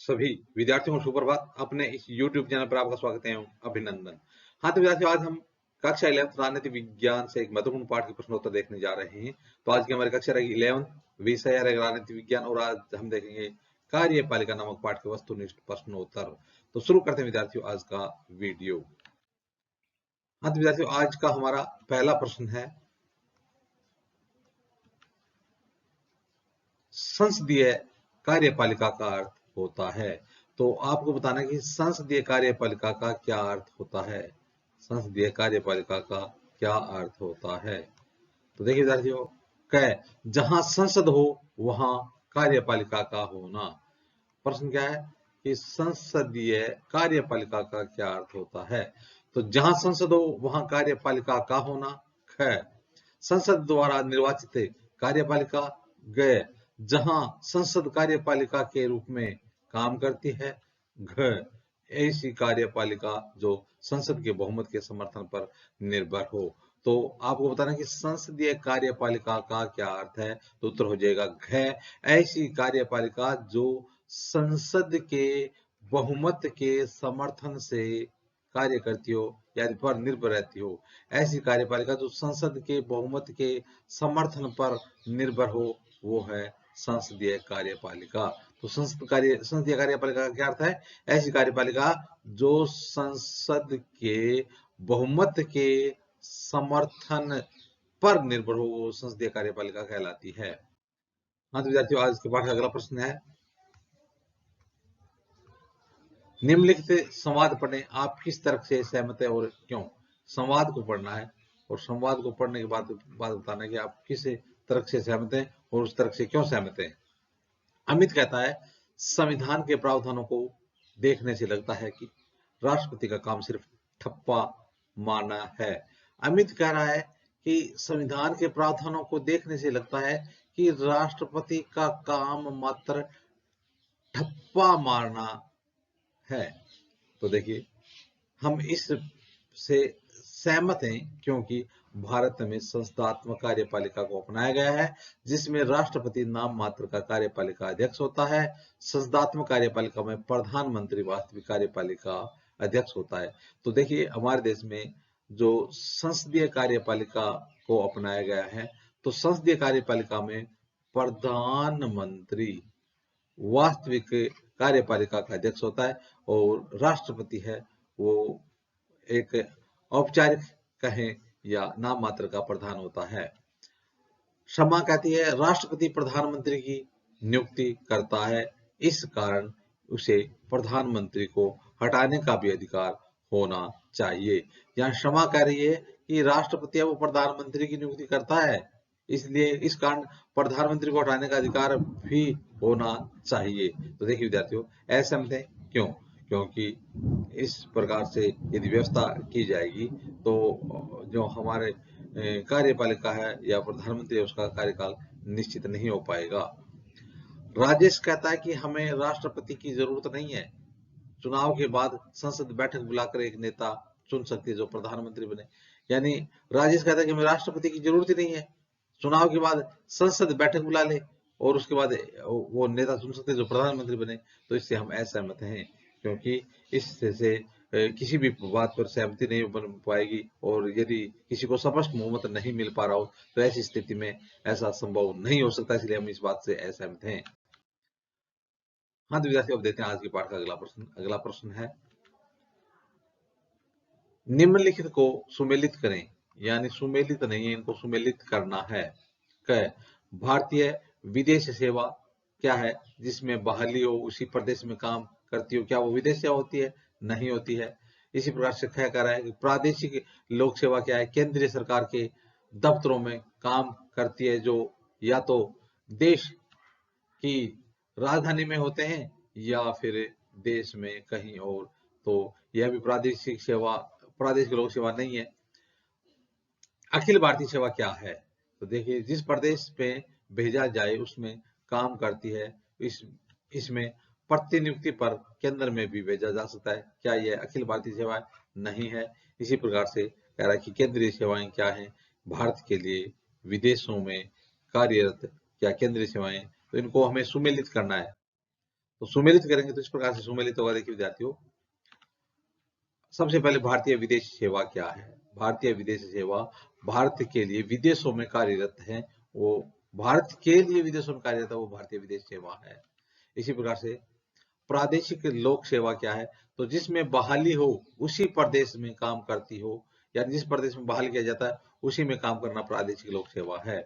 सभी विद्यार्थियों को सुप्रभात। अपने इस YouTube चैनल पर आपका स्वागत है एवं अभिनंदन। हाँ तो विद्यार्थियों, आज हम कक्षा 11th राजनीति विज्ञान से एक महत्वपूर्ण पाठ के प्रश्नोत्तर देखने जा रहे हैं। तो आज की हमारी कक्षा रहेगी 11th, विषय रहेगा राजनीति विज्ञान और आज हम देखेंगे कार्यपालिका नामक पाठ के वस्तुनिष्ठ प्रश्नोत्तर। तो शुरू करते हैं विद्यार्थियों आज का वीडियो। हाँ तो विद्यार्थियों, आज का हमारा पहला प्रश्न है, संसदीय कार्यपालिका का अर्थ होता है। तो आपको बताना है कि संसदीय कार्यपालिका का क्या अर्थ होता है। संसदीय कार्यपालिका का क्या अर्थ होता है। तो देखिए विद्यार्थियों, क जहां संसद हो वहां कार्यपालिका का होना। प्रश्न क्या है कि संसदीय कार्यपालिका का क्या अर्थ होता है। तो जहां संसद हो वहां कार्यपालिका का होना। ख संसद द्वारा निर्वाचित कार्यपालिका। ग जहां संसद कार्यपालिका के रूप में काम करती है। घ ऐसी कार्यपालिका जो संसद के बहुमत के समर्थन पर निर्भर हो। तो आपको बताना कि संसदीय कार्यपालिका का क्या अर्थ है। तो उत्तर हो जाएगा घ ऐसी कार्यपालिका जो संसद के बहुमत के समर्थन से कार्य करती हो या पर निर्भर रहती हो। ऐसी कार्यपालिका जो संसद के बहुमत के समर्थन पर निर्भर हो वो है संसदीय कार्यपालिका। तो संसदीय कार्यपालिका का क्या अर्थ है। ऐसी कार्यपालिका जो संसद के बहुमत के समर्थन पर निर्भर हो वो संसदीय कार्यपालिका कहलाती है। हाँ तो विद्यार्थियों, आज के पाठ का अगला प्रश्न है, निम्नलिखित संवाद पढ़ें, आप किस तर्क से सहमत है और क्यों। संवाद को पढ़ना है और संवाद को पढ़ने के बाद बताना है कि आप किस तर्क से सहमत हैं और उस तर्क से क्यों सहमत हैं। अमित कहता है, संविधान के प्रावधानों को देखने से लगता है कि राष्ट्रपति का काम सिर्फ ठप्पा मारना है। अमित कह रहा है कि संविधान के प्रावधानों को देखने से लगता है कि राष्ट्रपति का काम मात्र ठप्पा मारना है। तो देखिए, हम इस से सहमत हैं क्योंकि भारत में संस्थात्मक कार्यपालिका को अपनाया गया है जिसमें राष्ट्रपति नाम मात्र का कार्यपालिका अध्यक्ष होता है। संस्थात्मक कार्यपालिका में प्रधानमंत्री वास्तविक कार्यपालिका अध्यक्ष होता है। तो देखिए, हमारे देश में जो संसदीय कार्यपालिका को अपनाया गया है तो संसदीय कार्यपालिका में प्रधानमंत्री वास्तविक कार्यपालिका का अध्यक्ष होता है और राष्ट्रपति है वो एक औपचारिक कहें या नाम मात्र का प्रधान होता है। शर्मा कहती है, राष्ट्रपति प्रधानमंत्री की नियुक्ति करता है, इस कारण उसे प्रधानमंत्री को हटाने का भी अधिकार होना चाहिए। यहाँ शर्मा कह रही है कि राष्ट्रपति है वो प्रधानमंत्री की नियुक्ति करता है, इसलिए इस कारण प्रधानमंत्री को हटाने का अधिकार भी होना चाहिए। तो देखिए विद्यार्थियों, असहमत है क्यों। क्योंकि इस प्रकार से यदि व्यवस्था की जाएगी तो जो हमारे कार्यपालिका है या प्रधानमंत्री है उसका कार्यकाल निश्चित नहीं हो पाएगा। राजेश कहता है कि हमें राष्ट्रपति की जरूरत नहीं है, चुनाव के बाद संसद बैठक बुलाकर एक नेता चुन सकती है जो प्रधानमंत्री बने। यानी राजेश कहता है कि हमें राष्ट्रपति की जरूरत ही नहीं है, चुनाव के बाद संसद बैठक बुला ले और उसके बाद वो नेता चुन सकते जो प्रधानमंत्री बने। तो इससे हम असहमत हैं क्योंकि इससे किसी भी बात पर सहमति नहीं बन पाएगी और यदि किसी को स्पष्ट बहुमत नहीं मिल पा रहा हो तो ऐसी स्थिति में ऐसा संभव नहीं हो सकता, इसलिए हम इस बात से असहमत हैं। हाँ तो विद्यार्थियों, अब देखते हैं आज के पाठ का अगला प्रश्न। अगला प्रश्न है, निम्नलिखित को सुमेलित करें, यानी सुमेलित नहीं है, इनको सुमेलित करना है। भारतीय विदेश सेवा क्या है जिसमें बहाली हो उसी प्रदेश में काम करती हो, क्या वो विदेश सेवा होती है, नहीं होती है। इसी प्रकार से कह रहा है कि प्रादेशिक लोक सेवा क्या है, केंद्रीय सरकार के दफ्तरों में काम करती है जो या तो देश की राजधानी में होते हैं या फिर देश में कहीं और। तो यह भी प्रादेशिक लोक सेवा नहीं है। अखिल भारतीय सेवा क्या है। तो देखिए, जिस प्रदेश पे भेजा जाए उसमें काम करती है, इसमें प्रतिनियुक्ति पर केंद्र में भी भेजा जा सकता है, क्या यह अखिल भारतीय सेवा नहीं है। इसी प्रकार से कह रहा है कि केंद्रीय सेवाएं क्या है, भारत के लिए विदेशों में कार्यरत क्या केंद्रीय सेवाएं, तो इनको हमें सुमेलित करना है। तो सुमेलित करेंगे तो इस प्रकार से सुमेलित होगा। देखिए विद्यार्थियों, सबसे पहले भारतीय विदेश सेवा क्या है? भारतीय विदेश सेवा भारत के लिए विदेशों में कार्यरत है, वो भारत के लिए विदेशों में कार्यरत है, वो भारतीय विदेश सेवा है। इसी प्रकार से प्रादेशिक लोक सेवा क्या है? तो जिसमें बहाली हो उसी प्रदेश में काम करती हो, यानी जिस प्रदेश में बहाल किया जाता है उसी में काम करना प्रादेशिक लोक सेवा है।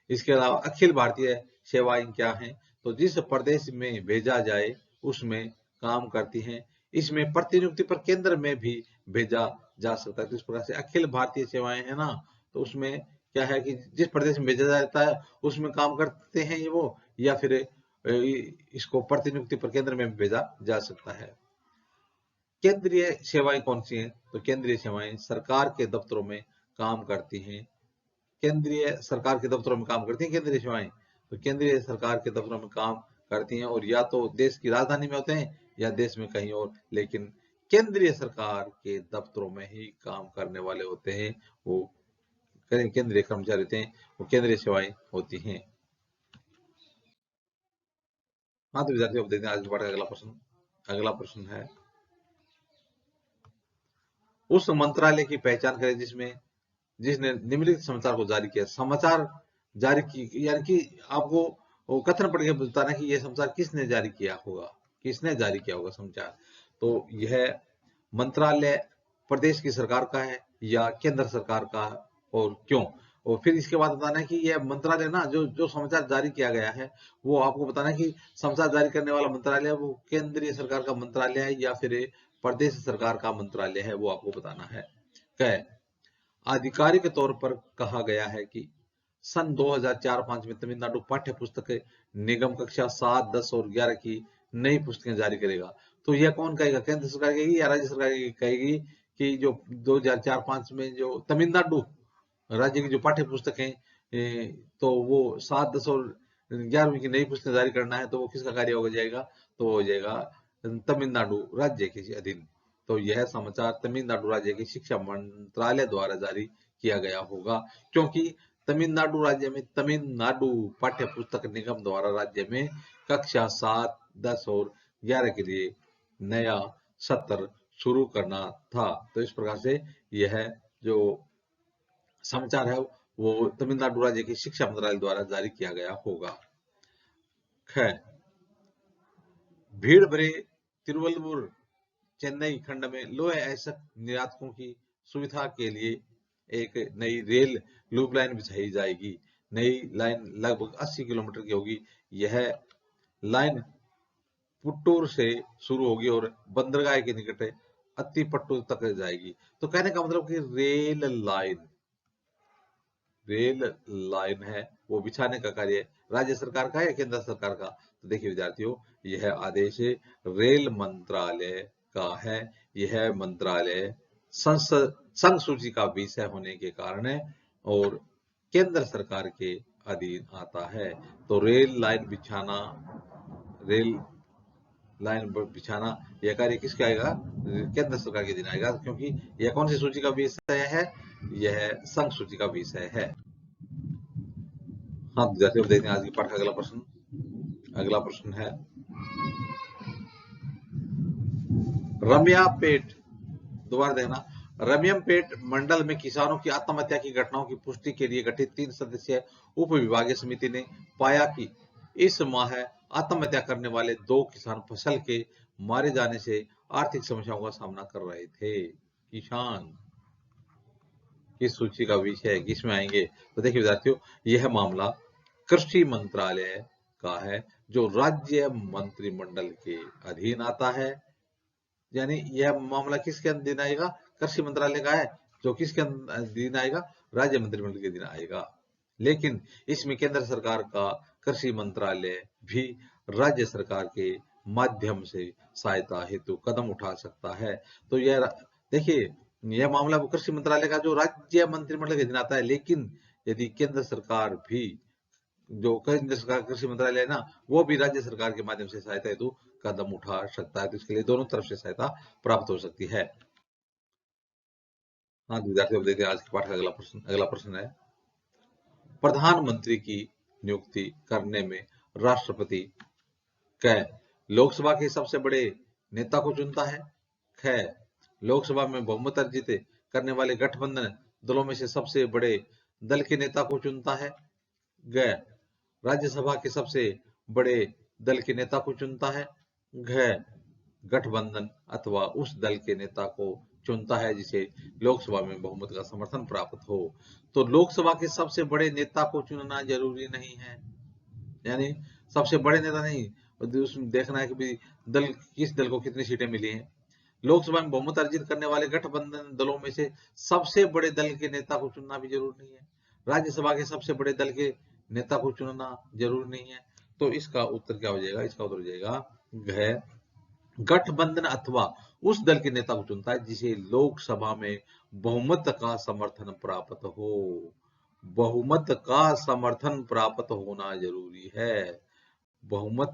इसके अलावा अखिल भारतीय सेवाएं क्या हैं? तो जिस प्रदेश में भेजा जाए उसमें काम करती हैं। इसमें प्रतिनियुक्ति पर केंद्र में भी भेजा जा सकता है। तो इस प्रकार से अखिल भारतीय सेवाएं है ना, तो उसमें क्या है कि जिस प्रदेश में भेजा जाता है उसमें काम करते हैं ये वो, या फिर इसको प्रतिनियुक्ति पर केंद्र में भेजा जा सकता है। केंद्रीय सेवाएं कौन सी हैं? तो केंद्रीय सेवाएं सरकार के दफ्तरों में काम करती हैं। केंद्रीय सरकार के दफ्तरों में काम करती हैं केंद्रीय सेवाएं, तो केंद्रीय सरकार के दफ्तरों में काम करती हैं और या तो देश की राजधानी में होते हैं या देश में कहीं और, लेकिन केंद्रीय सरकार के दफ्तरों में ही काम करने वाले होते हैं, वो केंद्रीय कर्मचारी होते हैं, वो केंद्रीय सेवाएं होती हैं। हाँ तो विद्यार्थियों, अब देखते हैं आज के पाठ का अगला प्रश्न। अगला प्रश्न है, उस मंत्रालय की पहचान करें जिसने निम्नलिखित समाचार को जारी किया। समाचार जारी की यानी कि आपको वो कथन पढ़ के बताना कि यह समाचार किसने जारी किया होगा, किसने जारी किया होगा समाचार। तो यह मंत्रालय प्रदेश की सरकार का है या केंद्र सरकार का है और क्यों। और फिर इसके बाद बताना है कि यह मंत्रालय ना जो जो समाचार जारी किया गया है वो आपको बताना है कि समाचार जारी करने वाला मंत्रालय वो केंद्रीय सरकार का मंत्रालय है या फिर प्रदेश सरकार का मंत्रालय है, वो आपको बताना है। कै आधिकारिक तौर पर कहा गया है कि सन 2004-5 में तमिलनाडु पाठ्य पुस्तक निगम कक्षा 7, 10 और 11 की नई पुस्तकें जारी करेगा। तो यह कौन कहेगा? केंद्र सरकार कहेगी या राज्य सरकार कहेगी कि जो 2004-5 में जो तमिलनाडु राज्य की जो पाठ्य पुस्तकें तो वो 7, 10 और 11वीं की नई पुस्तकें जारी करना है, तो वो किसका कार्य हो जाएगा? तो हो जाएगा तमिलनाडु राज्य के अधीन। तो यह समाचार तमिलनाडु राज्य की शिक्षा मंत्रालय द्वारा जारी किया गया होगा, क्योंकि तमिलनाडु राज्य में तमिलनाडु पाठ्य पुस्तक निगम द्वारा राज्य में कक्षा 7, 10 और 11 के लिए नया सत्र शुरू करना था। तो इस प्रकार से यह जो समाचार है वो तमिलनाडु राज्य की शिक्षा मंत्रालय द्वारा जारी किया गया होगा। खैर, भीड़ भरे तिरुवल्लुवर चेन्नई खंड में लोहे अयस्क निर्यातकों की सुविधा के लिए एक नई रेल लूप लाइन बिछाई जाएगी। नई लाइन लगभग 80 किलोमीटर की होगी। यह लाइन पुट्टूर से शुरू होगी और बंदरगाह के निकट अत्तिपट्टू तक जाएगी। तो कहने का मतलब कि रेल लाइन है वो बिछाने का कार्य राज्य सरकार का है या केंद्र सरकार का? तो देखिए विद्यार्थियों, यह आदेश रेल मंत्रालय का है। यह मंत्रालय संघ सूची का विषय होने के कारण है और केंद्र सरकार के अधीन आता है। तो रेल लाइन बिछाना यह कार्य किसका आएगा? केंद्र सरकार के अधीन आएगा, क्योंकि यह कौन सी सूची का विषय है? यह संघ सूची का विषय है। हाँ जैसे देखते हैं आज की पाठ का अगला प्रश्न। अगला प्रश्न है, रमियापेट, दोबारा देखना, रमियमपेट मंडल में किसानों की आत्महत्या की घटनाओं की पुष्टि के लिए गठित 3 सदस्यीय उप विभागीय समिति ने पाया कि इस माह आत्महत्या करने वाले 2 किसान फसल के मारे जाने से आर्थिक समस्याओं का सामना कर रहे थे। किसान किस सूची का विषय है, किसमें आएंगे? तो देखिए विद्यार्थियों, यह मामला कृषि मंत्रालय का है जो राज्य मंत्रिमंडल के अधीन आता है। यानी यह मामला किसके अधीन आएगा? कृषि मंत्रालय का है, जो किसके अधीन आएगा? राज्य मंत्रिमंडल के अधीन आएगा। लेकिन इसमें केंद्र सरकार का कृषि मंत्रालय भी राज्य सरकार के माध्यम से सहायता हेतु कदम उठा सकता है। तो यह देखिए, यह मामला वो कृषि मंत्रालय का जो राज्य मंत्रिमंडल के अधीन आता है, लेकिन यदि केंद्र सरकार भी जो केंद्र सरकार कृषि मंत्रालय है ना, वो भी राज्य सरकार के माध्यम से सहायता हेतु कदम उठा सकता है। तो इसके लिए दोनों तरफ से सहायता प्राप्त हो सकती है। हाँ विद्यार्थियों, देखते हैं आज के पाठ का अगला प्रश्न। अगला प्रश्न है, प्रधानमंत्री की नियुक्ति करने में राष्ट्रपति कै लोकसभा के सबसे बड़े नेता को चुनता है। ख, लोकसभा में बहुमत अर्जित करने वाले गठबंधन दलों में से सबसे बड़े दल के नेता को चुनता है। ग, राज्यसभा के सबसे बड़े दल के नेता को चुनता है। घ, गठबंधन अथवा उस दल के नेता को चुनता है जिसे लोकसभा में बहुमत का समर्थन प्राप्त हो। तो लोकसभा के सबसे बड़े नेता को चुनना जरूरी नहीं है, यानी सबसे बड़े नेता नहीं, उसमें देखना है कि भाई दल किस दल को कितनी सीटें मिली हैं। लोकसभा में बहुमत अर्जित करने वाले गठबंधन दलों में से सबसे बड़े दल के नेता को चुनना भी जरूरी नहीं है। राज्यसभा के सबसे बड़े दल के नेता को चुनना जरूरी नहीं है। तो इसका उत्तर क्या हो जाएगा? इसका उत्तर हो जाएगा घ, गठबंधन अथवा उस दल के नेता को चुनता है जिसे लोकसभा में बहुमत का समर्थन प्राप्त हो। बहुमत का समर्थन प्राप्त होना जरूरी है। बहुमत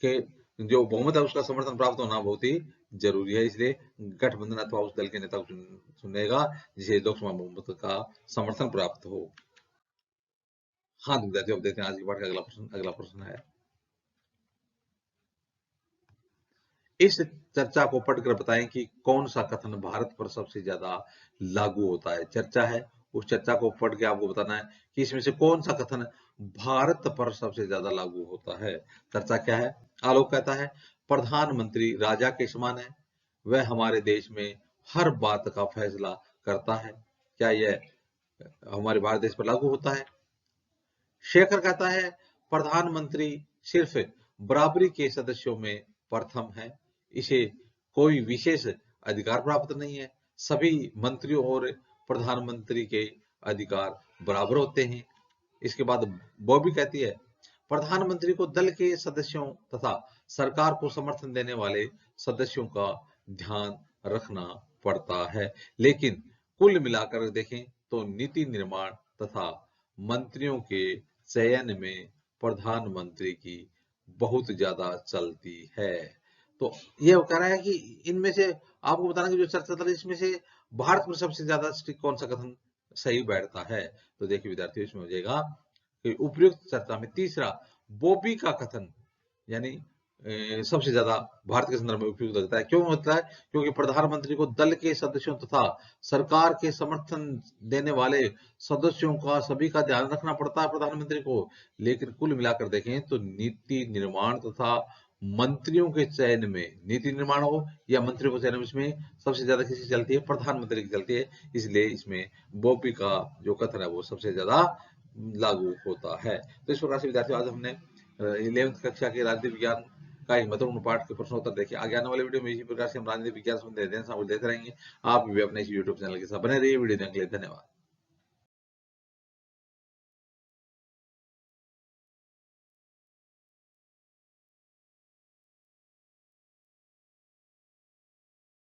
के जो बहुमत है उसका समर्थन प्राप्त होना बहुत ही जरूरी है, इसलिए गठबंधन अथवा उस दल के नेता को चुनेगा जिसे लोकसभा में बहुमत का समर्थन प्राप्त हो। हाँ विद्यार्थियों, अब देखते हैं आज की पाठ का अगला प्रश्न है। इस चर्चा को पढ़कर बताएं कि कौन सा कथन भारत पर सबसे ज्यादा लागू होता है। चर्चा है, उस चर्चा को पढ़ के आपको बताना है कि इसमें से कौन सा कथन भारत पर सबसे ज्यादा लागू होता है। चर्चा क्या है? आलोक कहता है प्रधानमंत्री राजा के समान है, वह हमारे देश में हर बात का फैसला करता है। क्या यह हमारे भारत देश पर लागू होता है? शेखर कहता है प्रधानमंत्री सिर्फ बराबरी के सदस्यों में प्रथम है, इसे कोई विशेष अधिकार प्राप्त नहीं है, सभी मंत्रियों और प्रधानमंत्री के अधिकार बराबर होते हैं। इसके बाद बॉबी कहती है प्रधानमंत्री को दल के सदस्यों तथा सरकार को समर्थन देने वाले सदस्यों का ध्यान रखना पड़ता है, लेकिन कुल मिलाकर देखें तो नीति निर्माण तथा मंत्रियों के चयन में प्रधानमंत्री की बहुत ज्यादा चलती है। तो ये कह रहा है कि इनमें से आपको बताना कि जो चर्चा चल रही है इसमें से भारत में सबसे ज्यादा कौन सा कथन सही बैठता है। तो देखिए विद्यार्थियों, इसमें हो जाएगा कि उपयुक्त चर्चा में तीसरा बॉबी का कथन यानी सबसे ज्यादा भारत के संदर्भ में उपयुक्त लगता है। क्यों होता है? क्योंकि प्रधानमंत्री को दल के सदस्यों तथा सरकार के समर्थन देने वाले सदस्यों का सभी का ध्यान रखना पड़ता है प्रधानमंत्री को, लेकिन कुल मिलाकर देखें तो नीति निर्माण तथा मंत्रियों के चयन में, नीति निर्माण हो या मंत्रियों के चयन में, इसमें सबसे ज्यादा किसकी चलती है? प्रधानमंत्री की चलती है। इसलिए इसमें बॉबी का जो कथन है वो सबसे ज्यादा लागू होता है। तो इस प्रकार से विद्यार्थियों आज हमने 11वीं कक्षा के राजनीति विज्ञान का एक महत्वपूर्ण पाठ के प्रश्नोत्तर देखे। आगे आने वाले वीडियो में इसी प्रकार से हम राजनीति विज्ञान संबंधी अध्ययन देख रहेंगे। आप भी अपने इस यूट्यूब चैनल के साथ बने रहिए। वीडियो देखने के लिए धन्यवाद।